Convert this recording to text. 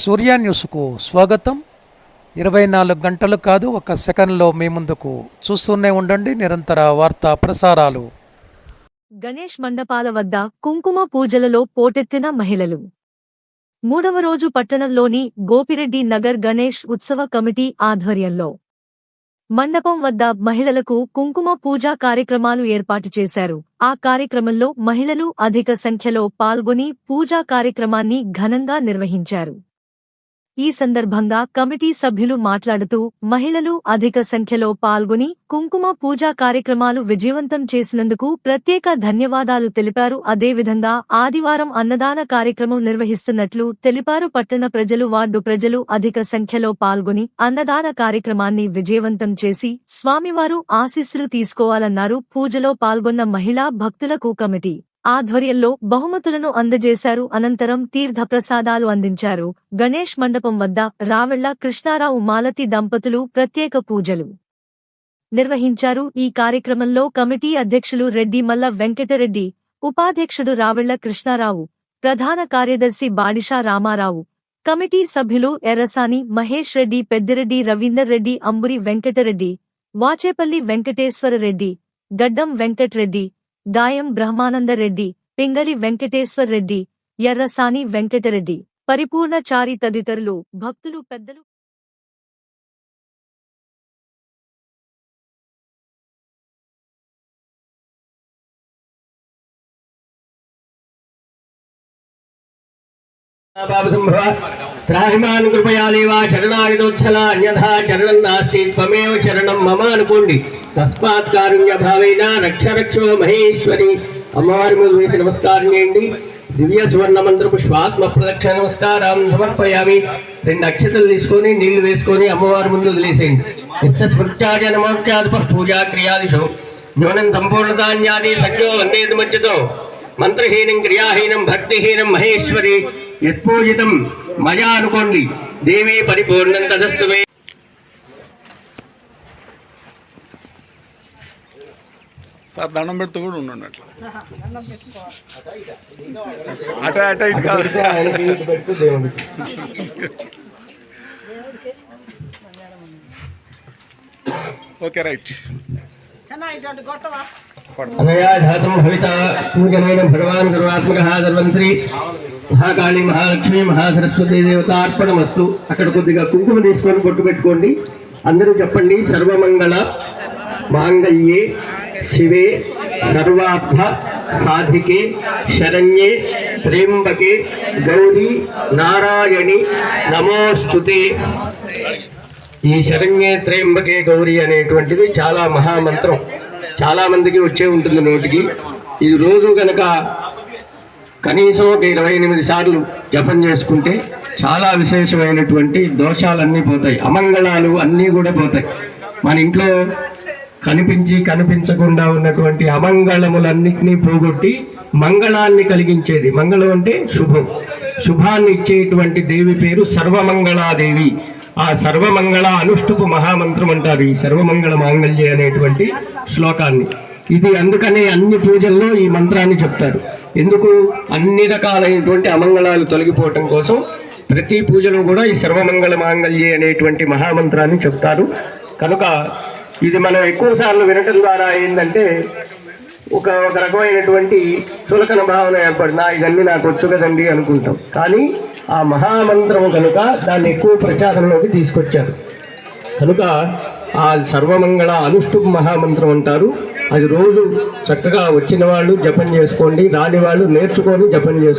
సూర్య న్యూస్కు స్వాగతం. 24 గంటలు కాదు, ఒక సెకండ్లో మీ ముందుకు. చూస్తూనే ఉండండి నిరంతర వార్తా ప్రసారాలు. గణేష్ మండపాల వద్ద కుంకుమ పూజలలో పోటెత్తిన మహిళలు. మూడవ రోజు పట్టణంలోని గోపిరెడ్డి నగర్ గణేష్ ఉత్సవ కమిటీ ఆధ్వర్యంలో మండపం వద్ద మహిళలకు కుంకుమ పూజా కార్యక్రమాలు ఏర్పాటు చేశారు. ఆ కార్యక్రమంలో మహిళలు అధిక సంఖ్యలో పాల్గొని పూజా కార్యక్రమాన్ని ఘనంగా నిర్వహించారు. ఈ సందర్భంగా కమిటీ సభ్యులు మాట్లాడుతూ మహిళలు అధిక సంఖ్యలో పాల్గొని కుంకుమ పూజా కార్యక్రమాలు విజయవంతం చేసినందుకు ప్రత్యేక ధన్యవాదాలు తెలిపారు. అదేవిధంగా ఆదివారం అన్నదాన కార్యక్రమం నిర్వహిస్తున్నట్లు తెలిపారు. పట్టణ ప్రజలు, వార్డు ప్రజలు అధిక సంఖ్యలో పాల్గొని అన్నదాన కార్యక్రమాన్ని విజయవంతం చేసి స్వామివారు ఆశీస్సులు తీసుకోవాలన్నారు. పూజలో పాల్గొన్న మహిళా భక్తులకు కమిటీ ఆధ్వర్యంలో బహుమతులను అందజేశారు. అనంతరం తీర్థప్రసాదాలు అందించారు. గణేష్ మండపం వద్ద రావెళ్ల కృష్ణారావు మాలతి దంపతులు ప్రత్యేక పూజలు నిర్వహించారు. ఈ కార్యక్రమంలో కమిటీ అధ్యక్షులు రెడ్డి మల్ల వెంకటరెడ్డి, ఉపాధ్యక్షుడు రావెళ్ల కృష్ణారావు, ప్రధాన కార్యదర్శి బాడిషా రామారావు, కమిటీ సభ్యులు ఎర్రసాని మహేష్ రెడ్డి, పెద్దిరెడ్డి రవీందర్ రెడ్డి, అంబురి వెంకటరెడ్డి, వాచేపల్లి వెంకటేశ్వరరెడ్డి, గడ్డం వెంకట్రెడ్డి, గాయం బ్రహ్మానందరెడ్డి, పింగళి వెంకటేశ్వర్ రెడ్డి, ఎర్రసాని వెంకటరెడ్డి, పరిపూర్ణచారి తదితరులు భక్తులు పెద్దలు త్రాహిమాన్ కృపయాలేవా చరణాయుధోత్సల అన్యథా చరణం నాస్తి త్వమేవ శరణం మమ అనుకోండి. తస్మాత్ కారుణ్య భావేన రక్ష రక్షో మహేశ్వరి. అమ్మవారి ముందు వేసి నమస్కారం చేయండి. దివ్య సువర్ణ మంత్ర పుష్పాత్మ ప్రదక్షిణ నమస్కారం సమర్పయామి. 2 అక్షతలు తీసుకొని నీళ్లు వేసుకొని అమ్మవారి ముందు వదిలేసేయండి. నిస్సస్మృత్యాజ నమోఖ్యాధిప పూజా క్రియాదిషు న్యూనం సంపూర్ణతాన్యాది సఖ్యో వందేది మధ్యతో మంత్రహీనం క్రియాహీనం భక్తిహీనం మహేశ్వరి యత్పూజితం మయా అనుకోండి. దేవి పరిపూర్ణం తదస్తువే. సార్ దండం పెడుతూ కూడా ఉండండి. అట్లా అట ఇటు కాదు. Okay right. అనయా ధాతం భవిత పూజనైన భగవాన్ సర్వాత్మక సర్వంత్రి మహాకాళి మహాలక్ష్మి మహాసరస్వతి దేవతార్పణమస్తు. అక్కడ కొద్దిగా కుంకుమ తీసుకొని పొట్టు పెట్టుకోండి. అందరూ చెప్పండి. సర్వమంగళ మాంగళ్యే శివే సర్వార్థ సాధికే శరణ్యే త్ర్యంబకే గౌరీ నారాయణి నమోస్తుతే. ఈ శరణ్యే త్ర్యంబకే గౌరీ అనేటువంటిది చాలా మహామంత్రం. చాలా మందికి వచ్చే ఉంటుంది నోటికి. ఇది రోజు కనుక కనీసం ఒక 28 సార్లు జపం చేసుకుంటే చాలా విశేషమైనటువంటి దోషాలన్నీ పోతాయి, అమంగళాలు అన్నీ కూడా పోతాయి. మన ఇంట్లో కనిపించి కనిపించకుండా ఉన్నటువంటి అమంగళములన్నింటినీ పోగొట్టి మంగళాన్ని కలిగించేది. మంగళం అంటే శుభం, శుభాన్ని ఇచ్చేటువంటి దేవి పేరు సర్వమంగళాదేవి. ఆ సర్వమంగళ అనుష్ఠుపు మహామంత్రం అంటారు ఈ సర్వమంగళ మాంగళ్య అనేటువంటి శ్లోకాన్ని. ఇది అందుకనే అన్ని పూజల్లో ఈ మంత్రాన్ని చెప్తారు. ఎందుకు? అన్ని రకాలైనటువంటి అమంగళాలు తొలగిపోవటం కోసం ప్రతి పూజలో కూడా ఈ సర్వమంగళ మాంగళ్య అనేటువంటి మహామంత్రాన్ని చెప్తారు. కనుక ఇది మనం ఎక్కువ సార్లు వినటం ద్వారా ఏంటంటే ఒక రకమైనటువంటి చులకన భావన ఏర్పడినా ఇదన్నీ నాకు వచ్చు కదండి అనుకుంటాం. కానీ ఆ మహామంత్రం కనుక దాన్ని ఎక్కువ ప్రచారంలోకి తీసుకొచ్చారు. కనుక ఆ సర్వమంగళ అనుష్ఠుప్ మహామంత్రం అంటారు. అది రోజు చక్కగా వచ్చిన వాళ్ళు జపం చేసుకోండి, రాని వాళ్ళు నేర్చుకొని జపం చేసుకోండి.